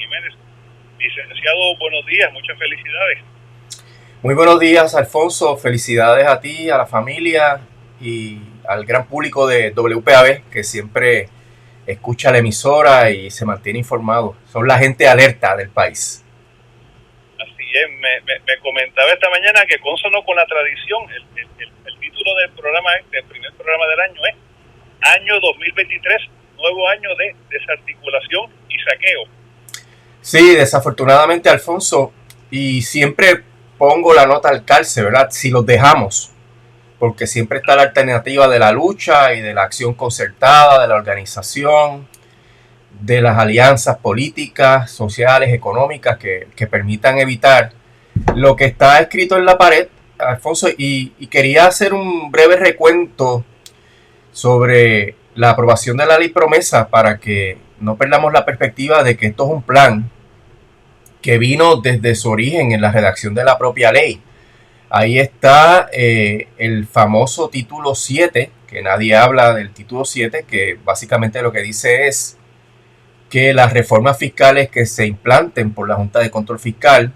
Jiménez. Licenciado, buenos días, muchas felicidades. Muy buenos días, Alfonso. Felicidades a ti, a la familia y al gran público de WPAB que siempre escucha la emisora y se mantiene informado. Son la gente alerta del país. Así es, me comentaba esta mañana que consono con la tradición, el título del programa, el primer programa del año es Año 2023, nuevo año de desarticulación y saqueo. Sí, desafortunadamente, Alfonso, y siempre pongo la nota al calce, ¿verdad? Si los dejamos, porque siempre está la alternativa de la lucha y de la acción concertada, de la organización, de las alianzas políticas, sociales, económicas que permitan evitar lo que está escrito en la pared, Alfonso, y quería hacer un breve recuento sobre la aprobación de la ley promesa para que no perdamos la perspectiva de que esto es un plan que vino desde su origen en la redacción de la propia ley. Ahí está el famoso título 7, que nadie habla del título 7, que básicamente lo que dice es que las reformas fiscales que se implanten por la Junta de Control Fiscal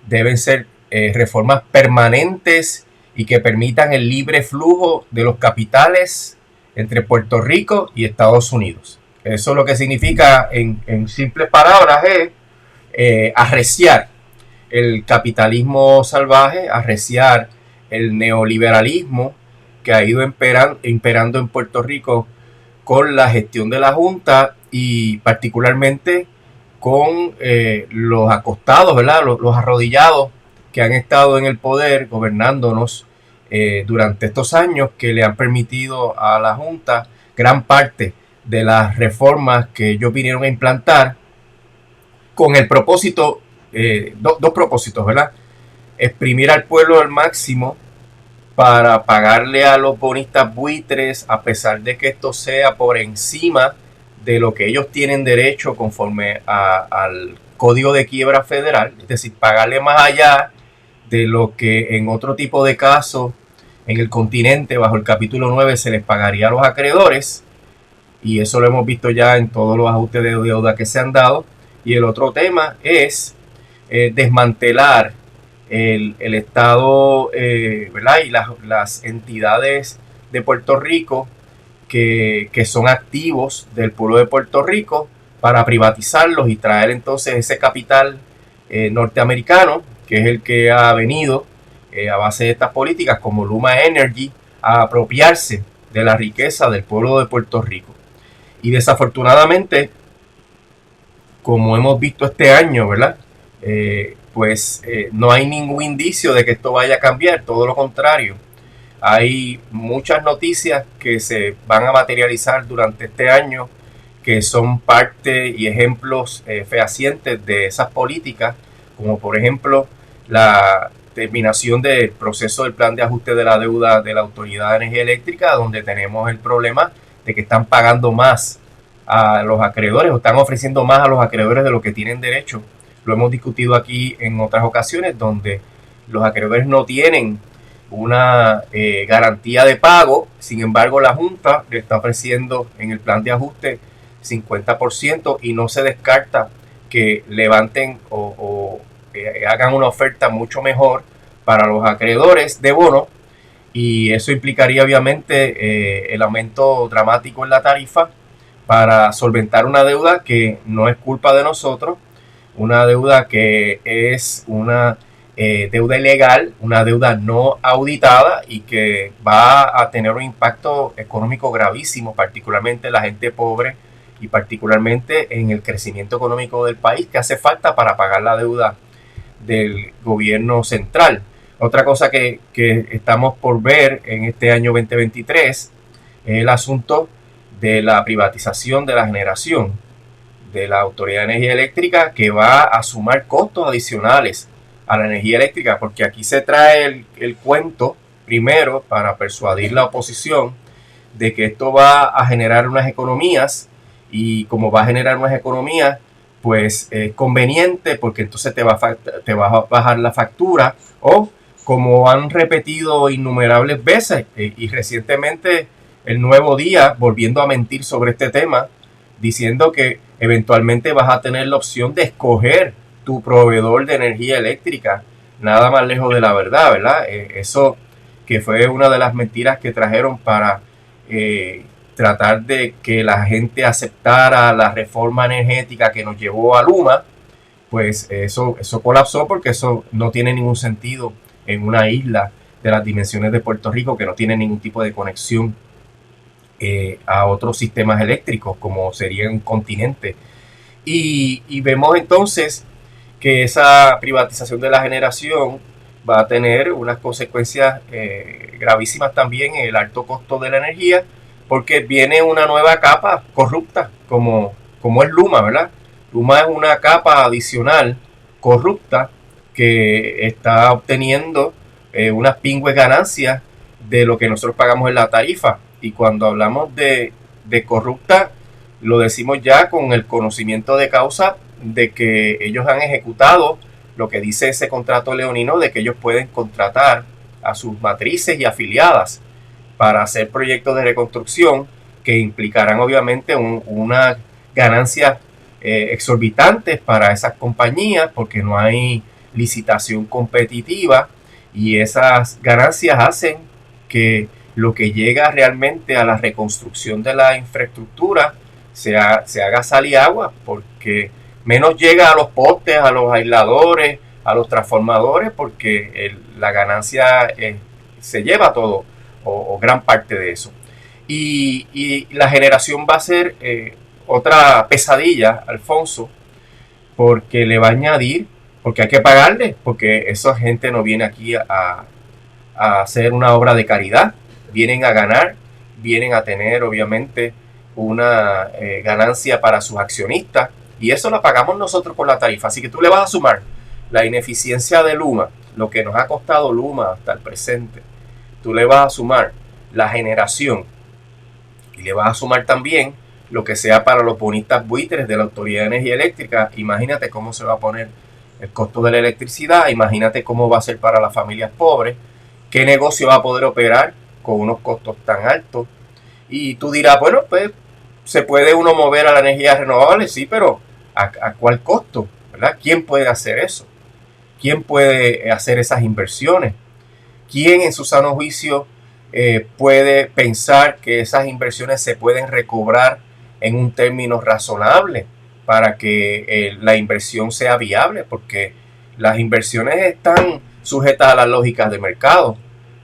deben ser reformas permanentes y que permitan el libre flujo de los capitales entre Puerto Rico y Estados Unidos. Eso lo que significa en simples palabras es arreciar el capitalismo salvaje, arreciar el neoliberalismo que ha ido imperando en Puerto Rico con la gestión de la Junta y particularmente con los acostados, ¿verdad? Los arrodillados que han estado en el poder gobernándonos durante estos años, que le han permitido a la Junta gran parte de las reformas que ellos vinieron a implantar con el propósito, dos propósitos, ¿verdad? Exprimir al pueblo al máximo para pagarle a los bonistas buitres, a pesar de que esto sea por encima de lo que ellos tienen derecho conforme al Código de Quiebra Federal, es decir, pagarle más allá de lo que en otro tipo de casos en el continente, bajo el capítulo 9, se les pagaría a los acreedores, y eso lo hemos visto ya en todos los ajustes de deuda que se han dado. Y el otro tema es desmantelar el Estado, ¿verdad? Y las entidades de Puerto Rico que son activos del pueblo de Puerto Rico para privatizarlos y traer entonces ese capital norteamericano, que es el que ha venido a base de estas políticas como Luma Energy a apropiarse de la riqueza del pueblo de Puerto Rico. Y desafortunadamente, como hemos visto este año, ¿verdad? No hay ningún indicio de que esto vaya a cambiar, todo lo contrario. Hay muchas noticias que se van a materializar durante este año que son parte y ejemplos fehacientes de esas políticas, como por ejemplo la terminación del proceso del plan de ajuste de la deuda de la Autoridad de Energía Eléctrica, donde tenemos el problema de que están pagando más a los acreedores o están ofreciendo más a los acreedores de lo que tienen derecho. Lo hemos discutido aquí en otras ocasiones, donde los acreedores no tienen una garantía de pago. Sin embargo, la Junta le está ofreciendo en el plan de ajuste 50% y no se descarta que levanten o hagan una oferta mucho mejor para los acreedores de bono, y eso implicaría obviamente el aumento dramático en la tarifa para solventar una deuda que no es culpa de nosotros, una deuda que es una deuda ilegal, una deuda no auditada y que va a tener un impacto económico gravísimo, particularmente en la gente pobre y particularmente en el crecimiento económico del país, que hace falta para pagar la deuda del gobierno central. Otra cosa que estamos por ver en este año 2023 es el asunto de la privatización de la generación de la Autoridad de Energía Eléctrica, que va a sumar costos adicionales a la energía eléctrica, porque aquí se trae el cuento primero para persuadir la oposición de que esto va a generar unas economías, y como va a generar unas economías, pues es conveniente porque entonces te va a bajar la factura, o como han repetido innumerables veces y recientemente el Nuevo Día volviendo a mentir sobre este tema, diciendo que eventualmente vas a tener la opción de escoger tu proveedor de energía eléctrica, nada más lejos de la verdad, ¿verdad? Eso que fue una de las mentiras que trajeron para tratar de que la gente aceptara la reforma energética que nos llevó a Luma, pues eso colapsó, porque eso no tiene ningún sentido en una isla de las dimensiones de Puerto Rico, que no tiene ningún tipo de conexión a otros sistemas eléctricos como sería un continente. Y vemos entonces que esa privatización de la generación va a tener unas consecuencias gravísimas también en el alto costo de la energía, porque viene una nueva capa corrupta como es Luma, ¿verdad? Luma es una capa adicional corrupta que está obteniendo unas pingües ganancias de lo que nosotros pagamos en la tarifa. Y cuando hablamos de corrupta, lo decimos ya con el conocimiento de causa de que ellos han ejecutado lo que dice ese contrato leonino, de que ellos pueden contratar a sus matrices y afiliadas para hacer proyectos de reconstrucción que implicarán obviamente una ganancia exorbitantes para esas compañías, porque no hay licitación competitiva, y esas ganancias hacen que lo que llega realmente a la reconstrucción de la infraestructura se haga sal y agua, porque menos llega a los postes, a los aisladores, a los transformadores, porque la ganancia se lleva todo o gran parte de eso. Y la generación va a ser otra pesadilla, Alfonso, porque le va a añadir, porque hay que pagarle, porque esa gente no viene aquí a hacer una obra de caridad, vienen a ganar, vienen a tener obviamente una ganancia para sus accionistas, y eso lo pagamos nosotros con la tarifa. Así que tú le vas a sumar la ineficiencia de Luma, lo que nos ha costado Luma hasta el presente, tú le vas a sumar la generación, y le vas a sumar también lo que sea para los bonistas buitres de la Autoridad de Energía Eléctrica. Imagínate cómo se va a poner el costo de la electricidad, imagínate cómo va a ser para las familias pobres, qué negocio va a poder operar con unos costos tan altos. Y tú dirás, bueno, pues se puede uno mover a la energía renovable, sí, pero ¿a cuál costo? ¿Verdad? ¿Quién puede hacer eso? ¿Quién puede hacer esas inversiones? ¿Quién en su sano juicio puede pensar que esas inversiones se pueden recobrar en un término razonable para que la inversión sea viable? Porque las inversiones están sujetas a las lógicas de mercado.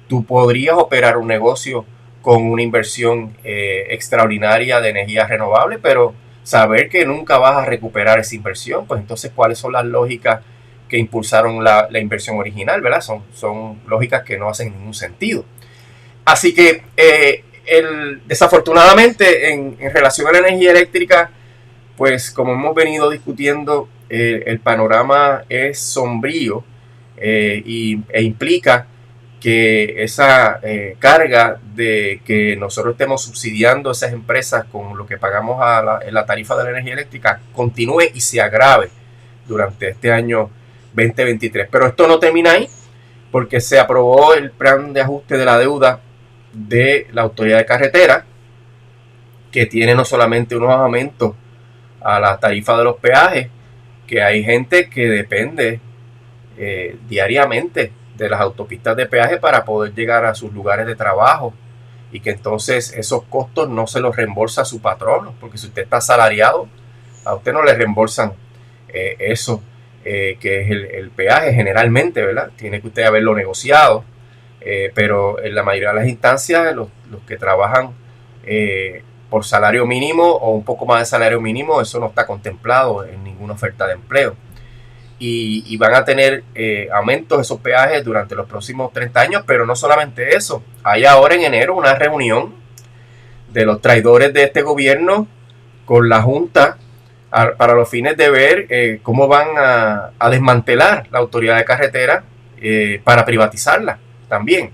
Tú podrías operar un negocio con una inversión extraordinaria de energía renovable, pero saber que nunca vas a recuperar esa inversión, pues entonces, ¿cuáles son las lógicas que impulsaron la inversión original? ¿Verdad? Son lógicas que no hacen ningún sentido. Así que desafortunadamente en relación a la energía eléctrica, pues como hemos venido discutiendo, el panorama es sombrío e implica que esa carga de que nosotros estemos subsidiando a esas empresas con lo que pagamos en la tarifa de la energía eléctrica continúe y se agrave durante este año 2023. Pero esto no termina ahí, porque se aprobó el plan de ajuste de la deuda de la Autoridad de Carretera, que tiene no solamente unos aumentos a la tarifa de los peajes, que hay gente que depende diariamente de las autopistas de peaje para poder llegar a sus lugares de trabajo, y que entonces esos costos no se los reembolsa su patrono, porque si usted está asalariado, a usted no le reembolsan eso que es el peaje generalmente, ¿verdad? Tiene que usted haberlo negociado, pero en la mayoría de las instancias los que trabajan por salario mínimo o un poco más de salario mínimo, eso no está contemplado en ninguna oferta de empleo. Y van a tener aumentos de esos peajes durante los próximos 30 años, pero no solamente eso. Hay ahora en enero una reunión de los traidores de este gobierno con la Junta para los fines de ver cómo van a desmantelar la Autoridad de Carretera para privatizarla también.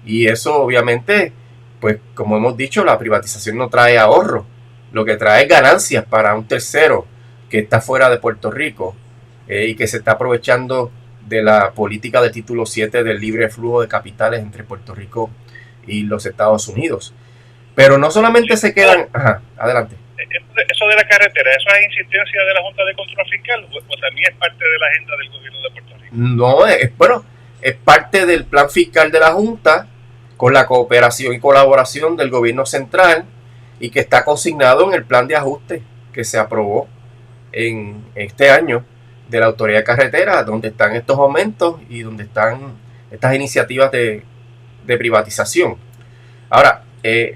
Y eso obviamente, pues como hemos dicho, la privatización no trae ahorro, lo que trae es ganancias para un tercero que está fuera de Puerto Rico y que se está aprovechando de la política del título 7 del libre flujo de capitales entre Puerto Rico y los Estados Unidos. Pero no solamente se quedan... Ajá, adelante. eso de la carretera, ¿eso es insistencia de la Junta de Control Fiscal o también es parte de la agenda del gobierno de Puerto Rico? No, es parte del plan fiscal de la Junta con la cooperación y colaboración del gobierno central y que está consignado en el plan de ajuste que se aprobó en este año de la Autoridad de Carreteras, donde están estos aumentos y donde están estas iniciativas de privatización. Ahora,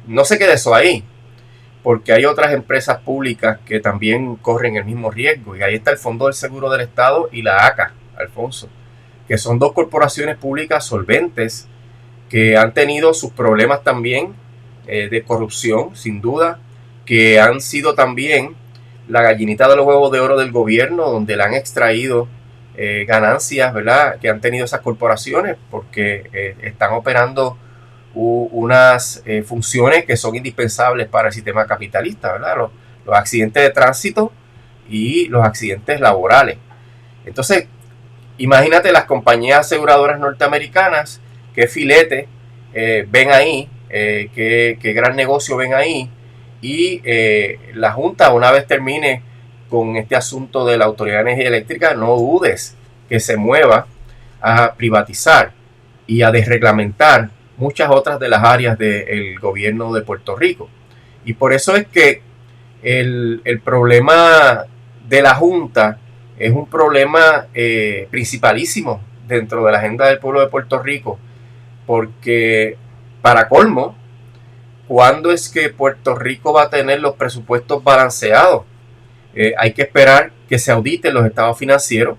no se quede eso ahí, porque hay otras empresas públicas que también corren el mismo riesgo, y ahí está el Fondo del Seguro del Estado y la ACA, Alfonso, que son dos corporaciones públicas solventes que han tenido sus problemas también de corrupción, sin duda, que han sido también la gallinita de los huevos de oro del gobierno, donde le han extraído ganancias, ¿verdad?, que han tenido esas corporaciones, porque están operando unas funciones que son indispensables para el sistema capitalista, ¿verdad? Los accidentes de tránsito y los accidentes laborales. Entonces, imagínate las compañías aseguradoras norteamericanas, qué filete ven ahí, qué gran negocio ven ahí, y la Junta, una vez termine con este asunto de la Autoridad de Energía Eléctrica, no dudes que se mueva a privatizar y a desreglamentar muchas otras de las áreas del gobierno de Puerto Rico. Y por eso es que el problema de la Junta es un problema principalísimo dentro de la agenda del pueblo de Puerto Rico, porque para colmo, ¿cuándo es que Puerto Rico va a tener los presupuestos balanceados? Hay que esperar que se auditen los estados financieros,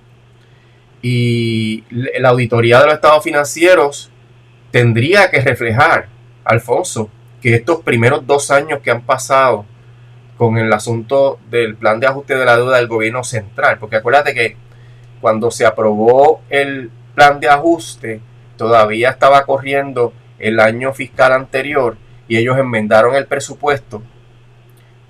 y la auditoría de los estados financieros tendría que reflejar, Alfonso, que estos primeros 2 años que han pasado con el asunto del plan de ajuste de la deuda del gobierno central, porque acuérdate que cuando se aprobó el plan de ajuste todavía estaba corriendo el año fiscal anterior y ellos enmendaron el presupuesto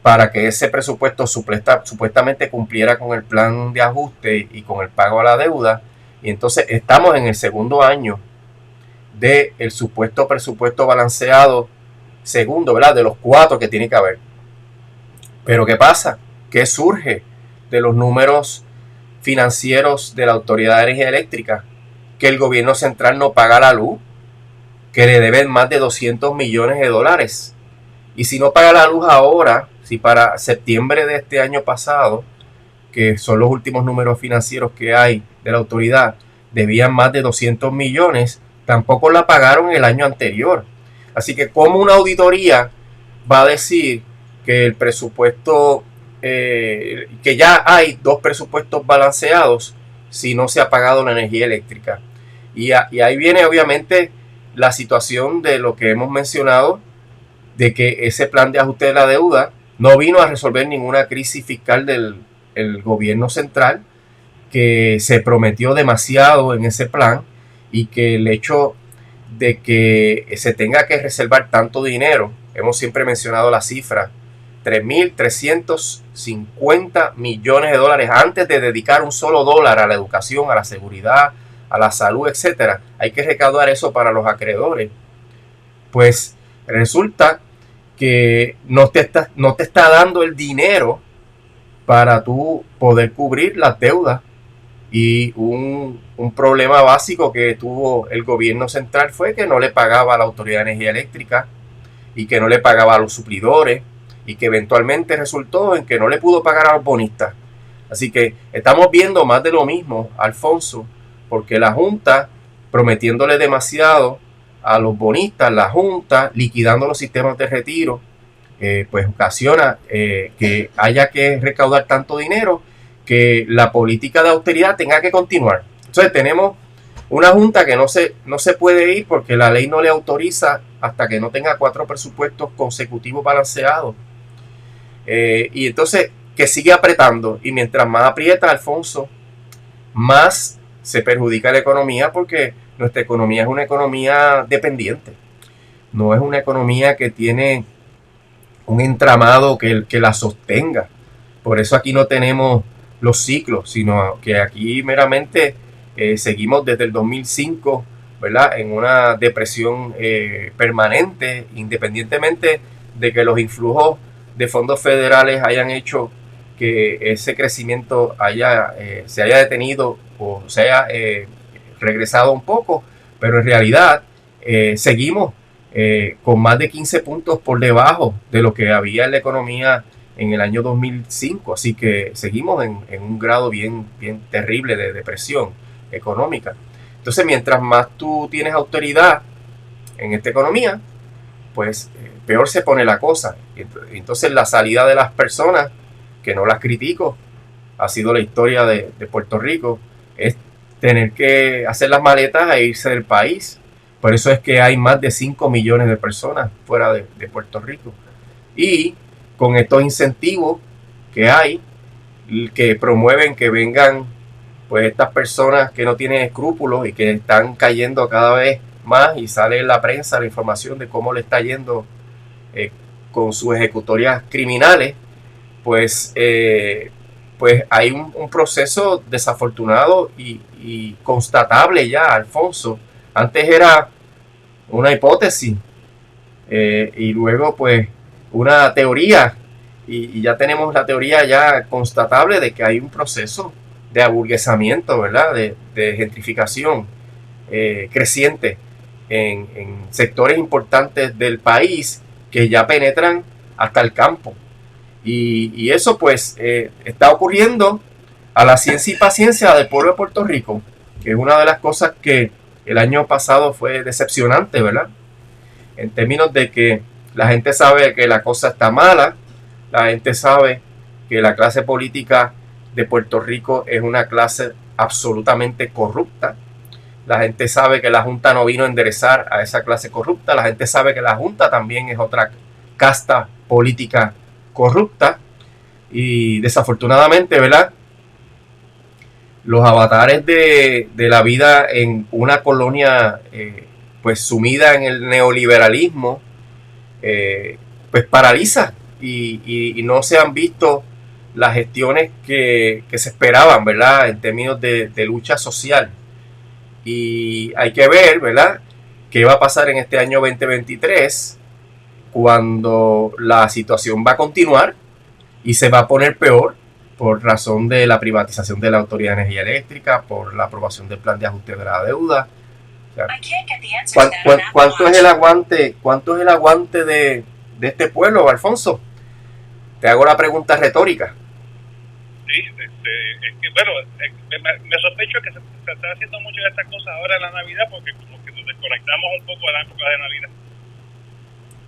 para que ese presupuesto supuestamente cumpliera con el plan de ajuste y con el pago a la deuda, y entonces estamos en el segundo año del supuesto presupuesto balanceado segundo, ¿verdad?, de los 4 que tiene que haber. Pero ¿qué pasa? ¿Qué surge de los números financieros de la Autoridad de Energía Eléctrica? Que el gobierno central no paga la luz, que le deben más de 200 millones de dólares. Y si no paga la luz ahora, si para septiembre de este año pasado, que son los últimos números financieros que hay de la autoridad, debían más de 200 millones, tampoco la pagaron el año anterior. Así que ¿cómo una auditoría va a decir que el presupuesto, que ya hay 2 presupuestos balanceados si no se ha pagado la energía eléctrica? Y ahí viene obviamente la situación de lo que hemos mencionado, de que ese plan de ajuste de la deuda no vino a resolver ninguna crisis fiscal del gobierno central, que se prometió demasiado en ese plan, y que el hecho de que se tenga que reservar tanto dinero, hemos siempre mencionado la cifra, 3.350 millones de dólares antes de dedicar un solo dólar a la educación, a la seguridad, a la salud, etcétera. Hay que recaudar eso para los acreedores. Pues resulta que no te está dando el dinero para tú poder cubrir las deudas. Y un problema básico que tuvo el gobierno central fue que no le pagaba a la Autoridad de Energía Eléctrica y que no le pagaba a los suplidores, y que eventualmente resultó en que no le pudo pagar a los bonistas. Así que estamos viendo más de lo mismo, Alfonso, porque la Junta, prometiéndole demasiado a los bonistas, la Junta liquidando los sistemas de retiro, pues ocasiona que haya que recaudar tanto dinero que la política de austeridad tenga que continuar. Entonces tenemos una Junta que no se puede ir porque la ley no le autoriza hasta que no tenga 4 presupuestos consecutivos balanceados. Y entonces que sigue apretando, y mientras más aprieta, Alfonso, más se perjudica la economía, porque nuestra economía es una economía dependiente. No es una economía que tiene un entramado que la sostenga. Por eso aquí no tenemos los ciclos, sino que aquí meramente seguimos desde el 2005, ¿verdad?, en una depresión permanente, independientemente de que los influjos de fondos federales hayan hecho que ese crecimiento se haya detenido o se haya regresado un poco, pero en realidad seguimos con más de 15 puntos por debajo de lo que había en la economía en el año 2005, así que seguimos en un grado bien terrible de depresión económica. Entonces, mientras más tú tienes autoridad en esta economía, pues peor se pone la cosa. Entonces, la salida de las personas, que no las critico, ha sido la historia de Puerto Rico, es tener que hacer las maletas e irse del país. Por eso es que hay más de 5 millones de personas fuera de Puerto Rico. Y con estos incentivos que hay, que promueven que vengan pues estas personas que no tienen escrúpulos y que están cayendo cada vez más, y sale en la prensa la información de cómo le está yendo con sus ejecutorias criminales, pues hay un proceso desafortunado y constatable ya, Alfonso. Antes era una hipótesis y luego pues una teoría, y ya tenemos la teoría ya constatable de que hay un proceso de aburguesamiento, ¿verdad? De gentrificación creciente en sectores importantes del país que ya penetran hasta el campo. Y eso pues está ocurriendo a la ciencia y paciencia del pueblo de Puerto Rico, que es una de las cosas que el año pasado fue decepcionante, ¿verdad? En términos de que la gente sabe que la cosa está mala, la gente sabe que la clase política de Puerto Rico es una clase absolutamente corrupta. La gente sabe que la Junta no vino a enderezar a esa clase corrupta. La gente sabe que la Junta también es otra casta política corrupta. Y desafortunadamente, ¿verdad?, los avatares de la vida en una colonia pues sumida en el neoliberalismo pues paraliza, y no se han visto las gestiones que se esperaban, ¿verdad?, en términos de lucha social. Y hay que ver, ¿verdad?, qué va a pasar en este año 2023, cuando la situación va a continuar y se va a poner peor por razón de la privatización de la Autoridad de Energía Eléctrica, por la aprobación del plan de ajuste de la deuda. O sea, ¿cuánto es el aguante de este pueblo, Alfonso? Te hago la pregunta retórica. Sí, es que, bueno, me sospecho que se está haciendo mucho de estas cosas ahora en la Navidad, porque como que nos desconectamos un poco de la época de Navidad.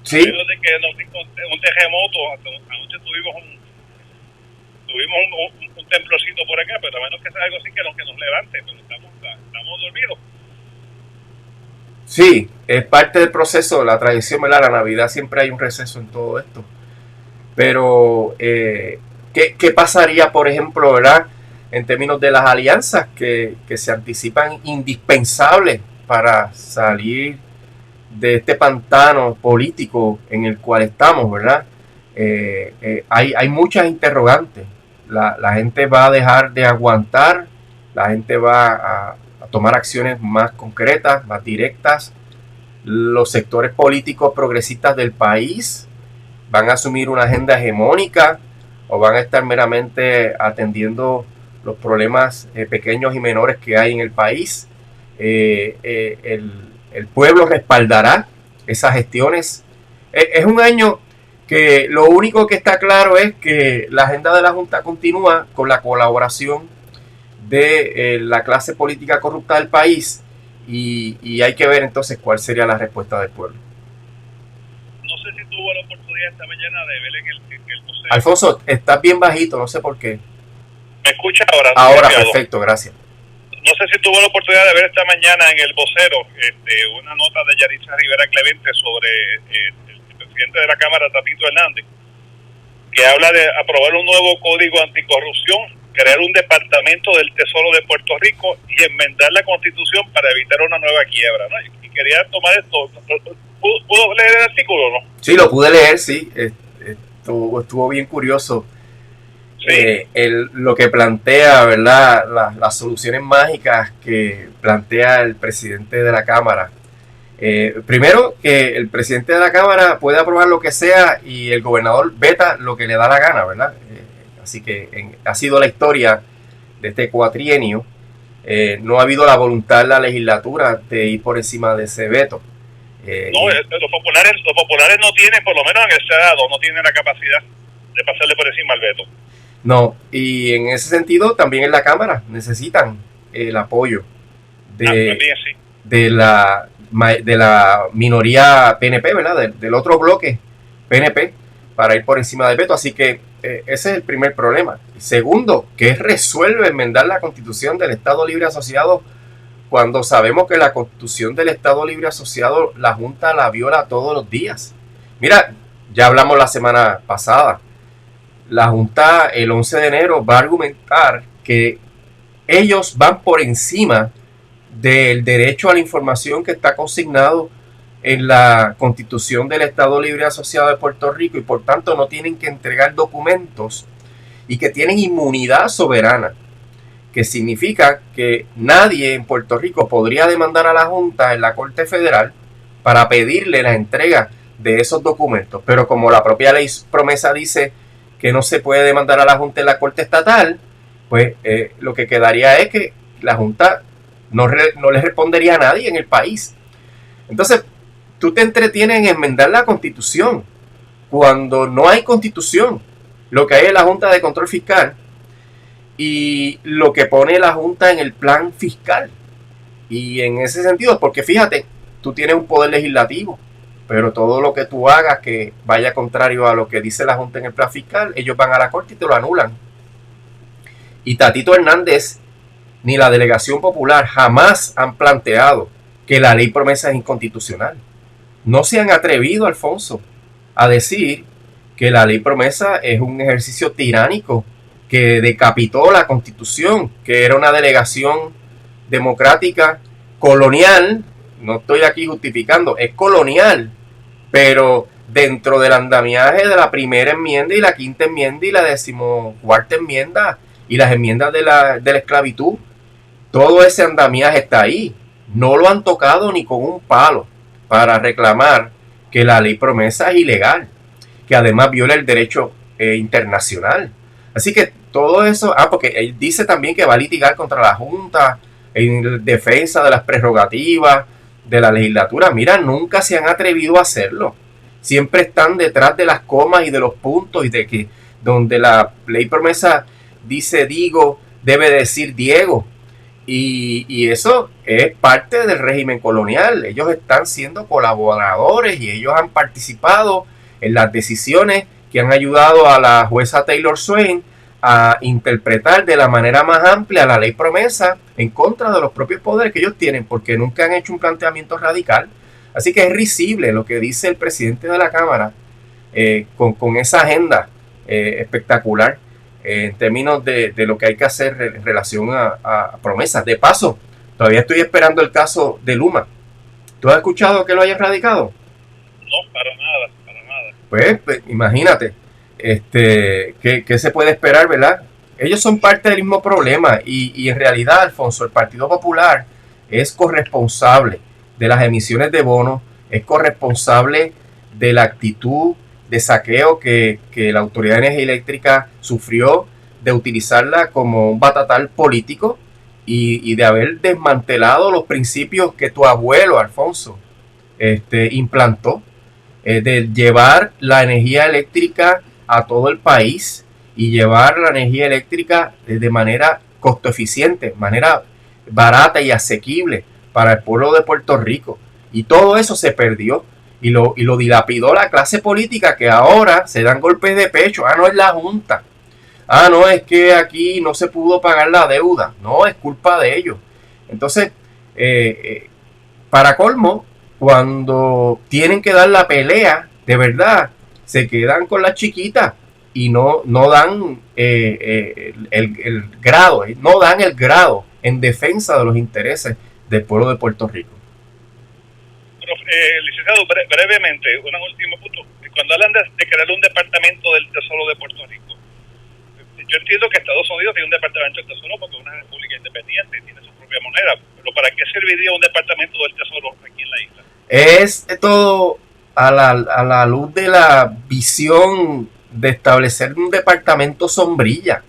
Sí. De que un terremoto, anoche tuvimos un temblorcito por acá, pero a menos que sea algo así que nos levante, pero estamos dormidos. Sí, es parte del proceso, la tradición, ¿verdad? La Navidad siempre hay un receso en todo esto. Pero, ¿qué pasaría, por ejemplo, ¿verdad?, en términos de las alianzas que se anticipan indispensables para salir de este pantano político en el cual estamos, ¿verdad? Hay muchas interrogantes. La gente va a dejar de aguantar, la gente va a tomar acciones más concretas, más directas. Los sectores políticos progresistas del país van a asumir una agenda hegemónica, o van a estar meramente atendiendo los problemas pequeños y menores que hay en el país. El pueblo respaldará esas gestiones. Es un año que lo único que está claro es que la agenda de la Junta continúa con la colaboración de la clase política corrupta del país, y hay que ver entonces cuál sería la respuesta del pueblo. No sé si tuvo la oportunidad esta mañana de ver en el vocero. Alfonso, estás bien bajito, no sé por qué. ¿Me escuchas ahora? Ahora, perfecto, gracias. No sé si tuvo la oportunidad de ver esta mañana en el vocero una nota de Yaritza Rivera Clemente sobre el presidente de la Cámara, Tatito Hernández, que habla de aprobar un nuevo código anticorrupción, crear un departamento del Tesoro de Puerto Rico y enmendar la Constitución para evitar una nueva quiebra, ¿no? Y quería tomar esto. ¿Pudo leer el artículo, no? Sí, lo pude leer, sí. Estuvo bien curioso. Sí. Lo que plantea, ¿verdad?, las soluciones mágicas que plantea el presidente de la Cámara, Primero, que el presidente de la Cámara puede aprobar lo que sea y el gobernador veta lo que le da la gana, ¿verdad? Así que ha sido la historia de este cuatrienio. No ha habido la voluntad de la legislatura de ir por encima de ese veto. Los populares no tienen, por lo menos en el Senado, no tienen la capacidad de pasarle por encima al veto. No, y en ese sentido también en la Cámara necesitan el apoyo También, sí, de la minoría PNP, ¿verdad? Del otro bloque PNP para ir por encima del veto. Así que ese es el primer problema. Segundo, ¿qué resuelve enmendar la Constitución del Estado Libre Asociado cuando sabemos que la Constitución del Estado Libre Asociado la Junta la viola todos los días? Mira, ya hablamos la semana pasada. La Junta el 11 de enero va a argumentar que ellos van por encima del derecho a la información que está consignado en la Constitución del Estado Libre Asociado de Puerto Rico y por tanto no tienen que entregar documentos y que tienen inmunidad soberana, que significa que nadie en Puerto Rico podría demandar a la Junta en la Corte Federal para pedirle la entrega de esos documentos. Pero como la propia ley promesa dice que no se puede demandar a la Junta en la Corte Estatal, pues lo que quedaría es que la Junta no le respondería a nadie en el país. Entonces, tú te entretienes en enmendar la Constitución cuando no hay Constitución. Lo que hay es la Junta de Control Fiscal y lo que pone la Junta en el plan fiscal. Y en ese sentido, porque fíjate, tú tienes un poder legislativo, pero todo lo que tú hagas que vaya contrario a lo que dice la Junta en el plan fiscal, ellos van a la Corte y te lo anulan. Y Tatito Hernández ni la Delegación Popular jamás han planteado que la ley promesa es inconstitucional. No se han atrevido, Alfonso, a decir que la ley promesa es un ejercicio tiránico que decapitó la Constitución, que era una delegación democrática colonial. No estoy aquí justificando, es colonial, pero dentro del andamiaje de la primera enmienda y la quinta enmienda y la 14ª enmienda y las enmiendas de la esclavitud, todo ese andamiaje está ahí. No lo han tocado ni con un palo para reclamar que la ley promesa es ilegal, que además viola el derecho internacional. Así que todo eso, porque él dice también que va a litigar contra la Junta en defensa de las prerrogativas de la legislatura. Mira, nunca se han atrevido a hacerlo. Siempre están detrás de las comas y de los puntos y de que donde la ley promesa dice digo, debe decir Diego. Y eso es parte del régimen colonial. Ellos están siendo colaboradores y ellos han participado en las decisiones que han ayudado a la jueza Taylor Swain a interpretar de la manera más amplia la ley promesa en contra de los propios poderes que ellos tienen, porque nunca han hecho un planteamiento radical. Así que es risible lo que dice el presidente de la Cámara con esa agenda espectacular en términos de lo que hay que hacer en relación a promesas. De paso, todavía estoy esperando el caso de Luma. ¿Tú has escuchado que lo hayan radicado? No, para nada, para nada. Pues imagínate, ¿qué se puede esperar, verdad? Ellos son parte del mismo problema y en realidad, Alfonso, el Partido Popular es corresponsable de las emisiones de bonos, es corresponsable de la actitud de saqueo que la Autoridad de Energía Eléctrica sufrió, de utilizarla como un batatal político y de haber desmantelado los principios que tu abuelo, Alfonso, implantó, de llevar la energía eléctrica a todo el país y llevar la energía eléctrica de manera costo eficiente, manera barata y asequible para el pueblo de Puerto Rico. Y todo eso se perdió. Y lo dilapidó la clase política, que ahora se dan golpes de pecho. No es la Junta. No es que aquí no se pudo pagar la deuda. No, es culpa de ellos. Entonces, para colmo, cuando tienen que dar la pelea, de verdad, se quedan con las chiquitas y no dan el grado, no dan el grado en defensa de los intereses del pueblo de Puerto Rico. Licenciado, brevemente, un último punto. Cuando hablan de crear un departamento del Tesoro de Puerto Rico, yo entiendo que Estados Unidos tiene un departamento del Tesoro porque es una república independiente y tiene su propia moneda, pero ¿para qué serviría un departamento del Tesoro aquí en la isla? es todo a la luz de la visión de establecer un departamento sombrilla,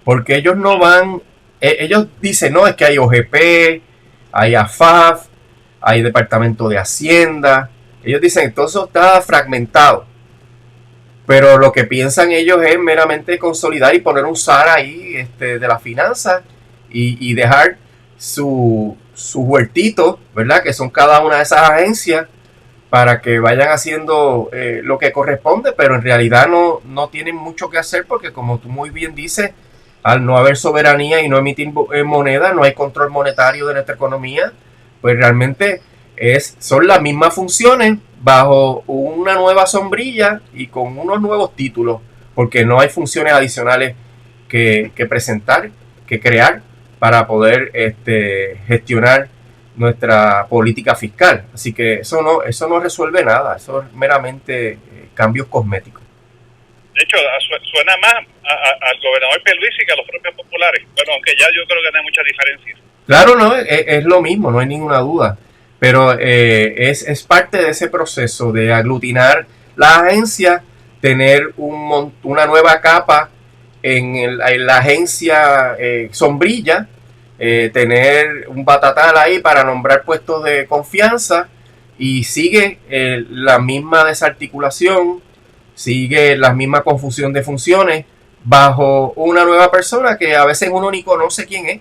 porque ellos no van, ellos dicen, no, es que hay OGP, hay AFAF, hay Departamento de Hacienda, ellos dicen, todo eso está fragmentado, pero lo que piensan ellos es meramente consolidar y poner un SAR ahí de las finanzas y dejar su huertito, ¿verdad? Que son cada una de esas agencias para que vayan haciendo lo que corresponde, pero en realidad no tienen mucho que hacer porque como tú muy bien dices, al no haber soberanía y no emitir moneda, no hay control monetario de nuestra economía, pues realmente son las mismas funciones bajo una nueva sombrilla y con unos nuevos títulos, porque no hay funciones adicionales que presentar, que crear para poder gestionar nuestra política fiscal. Así que eso no resuelve nada, eso es meramente cambios cosméticos. De hecho, suena más al gobernador Pierluisi que a los propios populares. Bueno, aunque ya yo creo que no hay muchas diferencias. Claro, no, es lo mismo, no hay ninguna duda. Pero es parte de ese proceso de aglutinar la agencia, tener una nueva capa en la agencia sombrilla, tener un batatal ahí para nombrar puestos de confianza y sigue la misma desarticulación, sigue la misma confusión de funciones bajo una nueva persona que a veces uno ni conoce quién es.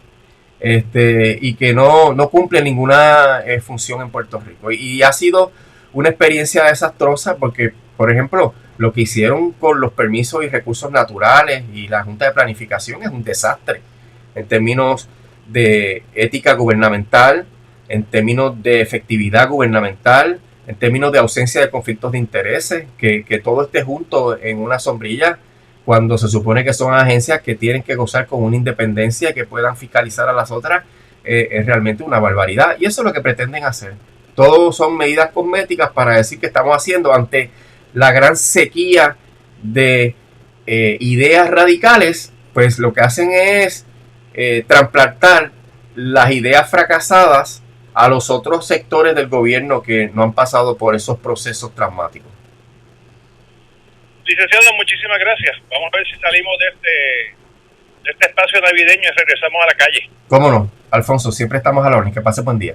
Y que no cumple ninguna función en Puerto Rico. Y ha sido una experiencia desastrosa porque, por ejemplo, lo que hicieron con los permisos y recursos naturales y la Junta de Planificación es un desastre en términos de ética gubernamental, en términos de efectividad gubernamental, en términos de ausencia de conflictos de intereses, que todo esté junto en una sombrilla cuando se supone que son agencias que tienen que gozar con una independencia y que puedan fiscalizar a las otras, es realmente una barbaridad. Y eso es lo que pretenden hacer. Todo son medidas cosméticas para decir que estamos haciendo ante la gran sequía de ideas radicales, pues lo que hacen es trasplantar las ideas fracasadas a los otros sectores del gobierno que no han pasado por esos procesos traumáticos. Licenciado, muchísimas gracias. Vamos a ver si salimos de este espacio navideño y regresamos a la calle. ¿Cómo no? Alfonso, siempre estamos a la orden. Que pase buen día.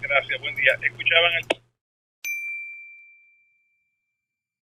Gracias, buen día. Escuchaban el